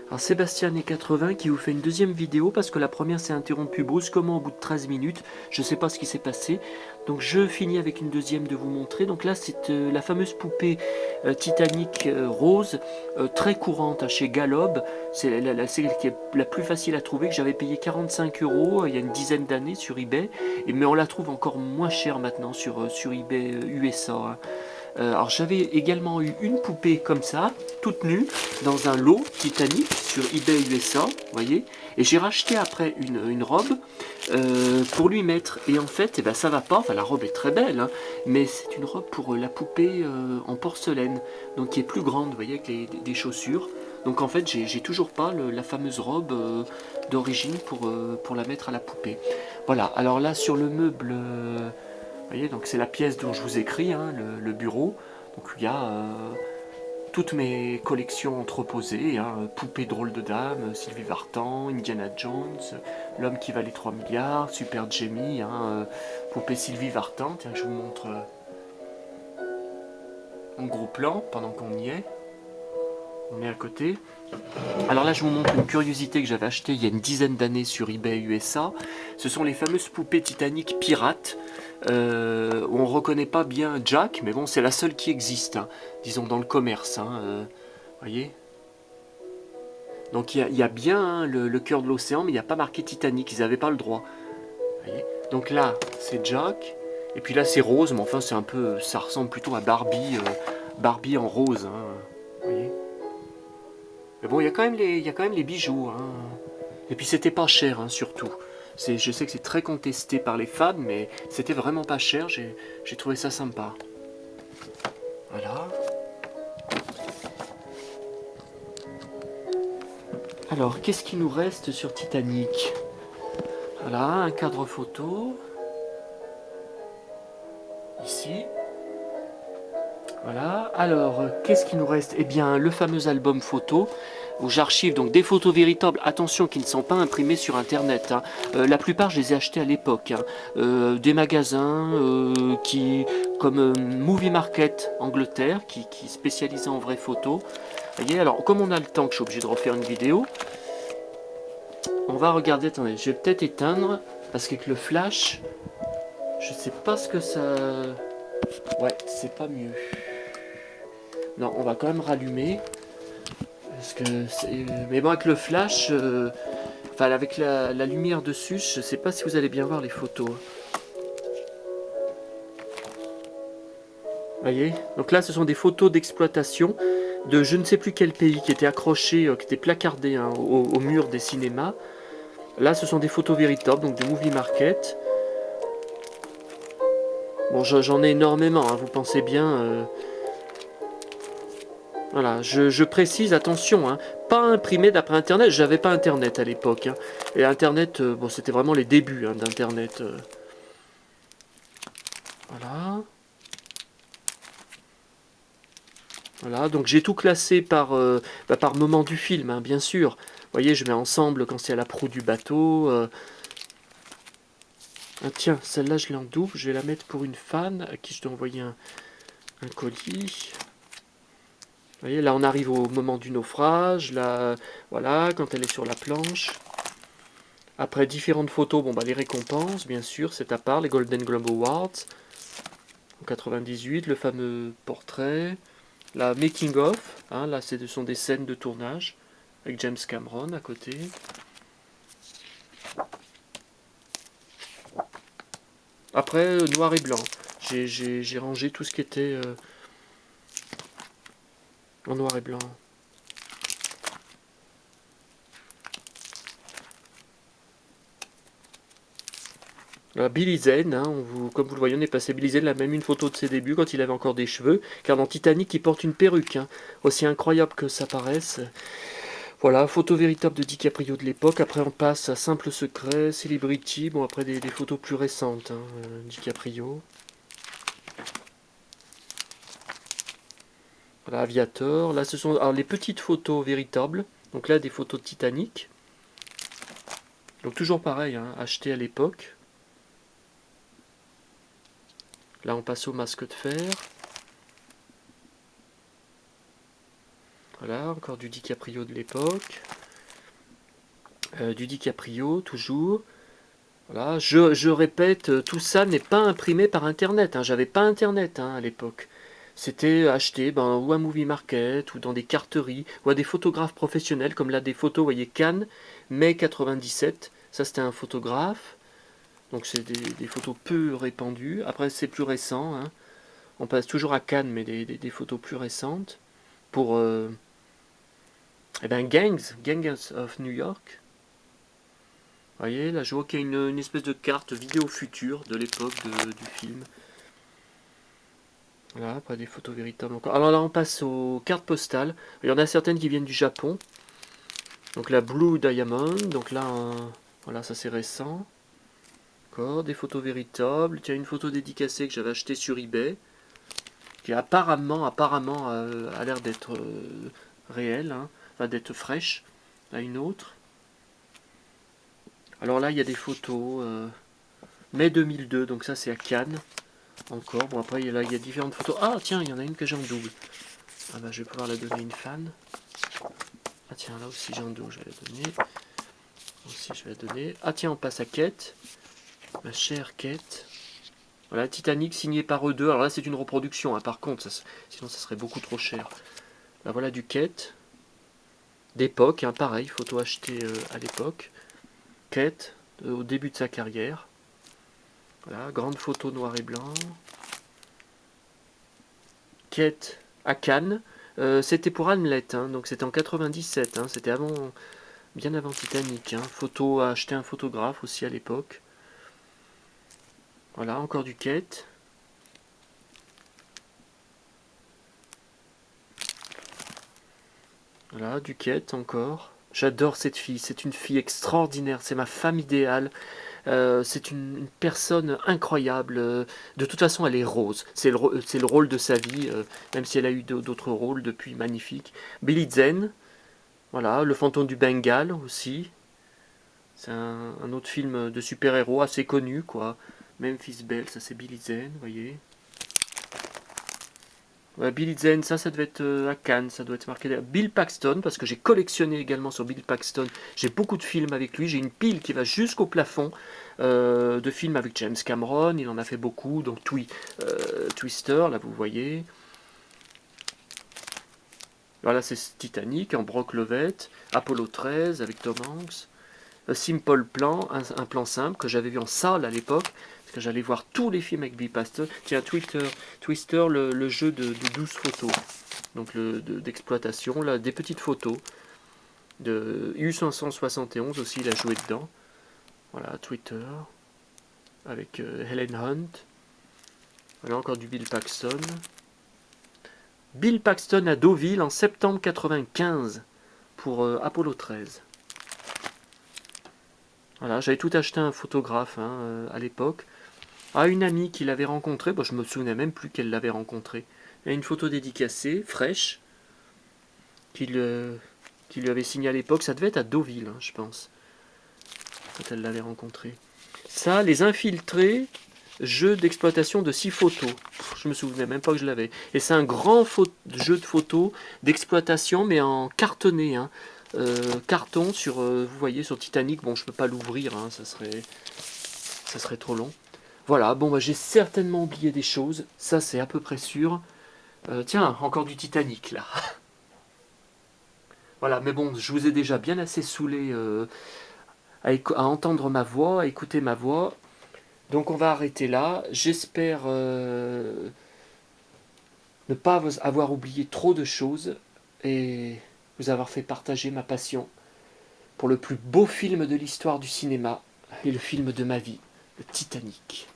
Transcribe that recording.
Alors Sébastien et 80 qui vous fait une deuxième vidéo parce que la première s'est interrompue brusquement au bout de 13 minutes. Je ne sais pas ce qui s'est passé. Donc je finis avec une deuxième de vous montrer. Donc là c'est la fameuse poupée Titanic rose, très courante chez Galob. C'est celle qui est la plus facile à trouver, que j'avais payé 45 euros il y a une dizaine d'années sur eBay. Mais on la trouve encore moins chère maintenant sur eBay USA, hein. Alors j'avais également eu une poupée comme ça, toute nue, dans un lot Titanic sur eBay USA, vous voyez. Et j'ai racheté après une robe pour lui mettre. Et en fait, eh ben, ça va pas, enfin la robe est très belle, hein, mais c'est une robe pour la poupée en porcelaine, donc qui est plus grande, vous voyez, avec des chaussures. Donc en fait, j'ai toujours pas la fameuse robe d'origine pour la mettre à la poupée. Voilà, alors là sur le meuble... vous voyez, donc c'est la pièce dont je vous écris, hein, le bureau. Donc il y a toutes mes collections entreposées, hein, Poupée drôle de dame, Sylvie Vartan, Indiana Jones, L'homme qui valait 3 milliards, Super Jamie, hein, Poupée Sylvie Vartan. Tiens, je vous montre en gros plan pendant qu'on y est. On est à côté. Alors là, je vous montre une curiosité que j'avais achetée il y a une dizaine d'années sur eBay USA. Ce sont les fameuses poupées Titanic pirates. On ne reconnaît pas bien Jack, mais bon, c'est la seule qui existe, hein, disons dans le commerce. Hein, voyez. Donc il y a bien, hein, le cœur de l'océan, mais il n'y a pas marqué Titanic, ils n'avaient pas le droit. Voyez. Donc là, c'est Jack. Et puis là, c'est rose, mais enfin, c'est un peu, ça ressemble plutôt à Barbie, Barbie en rose. Hein, voyez. Mais bon, il y a quand même les bijoux, hein. Et puis c'était pas cher, hein, surtout. Je sais que c'est très contesté par les fans, mais c'était vraiment pas cher. J'ai trouvé ça sympa. Voilà. Alors, qu'est-ce qui nous reste sur Titanic? Voilà, un cadre photo. Ici. Voilà. Alors, qu'est-ce qui nous reste? Eh bien, le fameux album photo où j'archive donc des photos véritables, attention, qui ne sont pas imprimées sur internet, hein. La plupart je les ai achetées à l'époque, hein. Des magasins comme Movie Market Angleterre qui spécialisait en vraies photos. Vous voyez, alors comme on a le temps que je suis obligé de refaire une vidéo, on va regarder, attendez, je vais peut-être éteindre parce qu'avec le flash, je sais pas ce que ça... Ouais, c'est pas mieux. Non, on va quand même rallumer. Parce que mais bon, avec le flash, enfin avec la lumière dessus, je sais pas si vous allez bien voir les photos. Vous voyez? Donc là, ce sont des photos d'exploitation de je ne sais plus quel pays qui étaient accrochées, qui étaient placardées, hein, au mur des cinémas. Là, ce sont des photos véritables, donc de Movie Market. Bon, j'en ai énormément, hein, vous pensez bien. Voilà, je précise, attention, hein, pas imprimé d'après Internet. J'avais pas Internet à l'époque, hein. Et Internet, bon, c'était vraiment les débuts, hein, d'Internet. Voilà. Voilà, donc j'ai tout classé par moment du film, hein, bien sûr. Vous voyez, je mets ensemble quand c'est à la proue du bateau. Ah, tiens, celle-là, je l'ai en double. Je vais la mettre pour une fan à qui je dois envoyer un colis. Vous voyez, là, on arrive au moment du naufrage. Là, voilà, quand elle est sur la planche. Après, différentes photos. Bon, bah, les récompenses, bien sûr, c'est à part. Les Golden Globe Awards. En 98, le fameux portrait. La making of, hein, là ce sont des scènes de tournage avec James Cameron à côté. Après, noir et blanc. J'ai rangé tout ce qui était en noir et blanc. Billy Zane, hein, comme vous le voyez, on est passé Billy Zane, là même une photo de ses débuts quand il avait encore des cheveux, car dans Titanic il porte une perruque, hein, aussi incroyable que ça paraisse. Voilà, photo véritable de DiCaprio de l'époque. Après, on passe à Simple Secret, Celebrity. Bon, après, des photos plus récentes, hein, DiCaprio. Voilà, Aviator. Là, ce sont alors, les petites photos véritables. Donc là, des photos de Titanic. Donc toujours pareil, hein, achetées à l'époque. Là, on passe au masque de fer. Voilà, encore du DiCaprio de l'époque. Du DiCaprio, toujours. Voilà, je répète, tout ça n'est pas imprimé par Internet. Hein. J'avais pas Internet à l'époque. C'était acheté ou à Movie Market, ou dans des carteries, ou à des photographes professionnels, comme là des photos, vous voyez, Cannes, mai 97. Ça, c'était un photographe. Donc, c'est des photos peu répandues. Après, c'est plus récent. Hein. On passe toujours à Cannes, mais des photos plus récentes. Pour Gangs of New York. Vous voyez, là je vois qu'il y a une espèce de carte vidéo future de l'époque du film. Voilà, pas des photos véritables encore. Alors là on passe aux cartes postales. Il y en a certaines qui viennent du Japon. Donc la Blue Diamond, donc là, voilà, ça c'est récent. Encore des photos véritables. Tiens, une photo dédicacée que j'avais achetée sur eBay. Qui apparemment a l'air d'être réelle, hein. Enfin d'être fraîche. Là une autre. Alors là il y a des photos. Mai 2002, donc ça c'est à Cannes. Encore, bon après il y a différentes photos. Ah tiens, il y en a une que j'ai en double. Ah bah je vais pouvoir la donner à une fan. Ah tiens, là aussi j'ai en double, je vais la donner. Aussi je vais la donner. Ah tiens, on passe à Kate. Ma chère Kate. Voilà, Titanic signé par eux deux. Alors là c'est une reproduction, hein, par contre, sinon ça serait beaucoup trop cher. Là voilà du Kate. D'époque, hein, pareil, photo achetée à l'époque. Kate, au début de sa carrière. Voilà, grande photo noir et blanc. Kate à Cannes. C'était pour Hamlet, hein, donc c'était en 97, hein, c'était bien avant Titanic. Hein. Photo à acheter un photographe aussi à l'époque. Voilà, encore du Kate. Voilà, du Kate encore. J'adore cette fille, c'est une fille extraordinaire, c'est ma femme idéale. C'est une personne incroyable. De toute façon, elle est rose. C'est le rôle de sa vie, même si elle a eu d'autres rôles depuis magnifiques. Billy Zane, voilà, Le fantôme du Bengale aussi. C'est un autre film de super-héros assez connu, quoi. Memphis Belle, ça c'est Billy Zane, vous voyez. Ouais, Billy Zane, ça devait être à Cannes, ça doit être marqué là. Bill Paxton, parce que j'ai collectionné également sur Bill Paxton. J'ai beaucoup de films avec lui, j'ai une pile qui va jusqu'au plafond de films avec James Cameron, il en a fait beaucoup, donc Twister, là vous voyez. Voilà, c'est Titanic, en Brock Lovett, Apollo 13 avec Tom Hanks. Simple Plan, un plan simple que j'avais vu en salle à l'époque, parce que j'allais voir tous les films avec Bill Paxton. Tiens, Twister, le jeu de 12 photos, donc d'exploitation, là, des petites photos de U571 aussi, il a joué dedans. Voilà, Twitter, avec Helen Hunt. Voilà, encore du Bill Paxton. Bill Paxton à Deauville en septembre 95 pour Apollo 13. Voilà, j'avais tout acheté à un photographe hein, à l'époque. À une amie qui l'avait rencontré, bon, je me souvenais même plus qu'elle l'avait rencontré. Il y a une photo dédicacée, fraîche, qui lui avait signée à l'époque. Ça devait être à Deauville, hein, je pense, quand elle l'avait rencontré. Ça, les infiltrés, jeu d'exploitation de 6 photos. Je me souvenais même pas que je l'avais. Et c'est un grand jeu de photos d'exploitation, mais en cartonné. Hein. Carton sur, vous voyez, sur Titanic. Bon, je peux pas l'ouvrir, hein, ça serait trop long. Voilà, bon, j'ai certainement oublié des choses. Ça, c'est à peu près sûr. Tiens, encore du Titanic, là. Voilà, mais bon, je vous ai déjà bien assez saoulé à entendre ma voix, à écouter ma voix. Donc on va arrêter là. J'espère ne pas avoir oublié trop de choses et vous avoir fait partager ma passion pour le plus beau film de l'histoire du cinéma et le film de ma vie, le Titanic.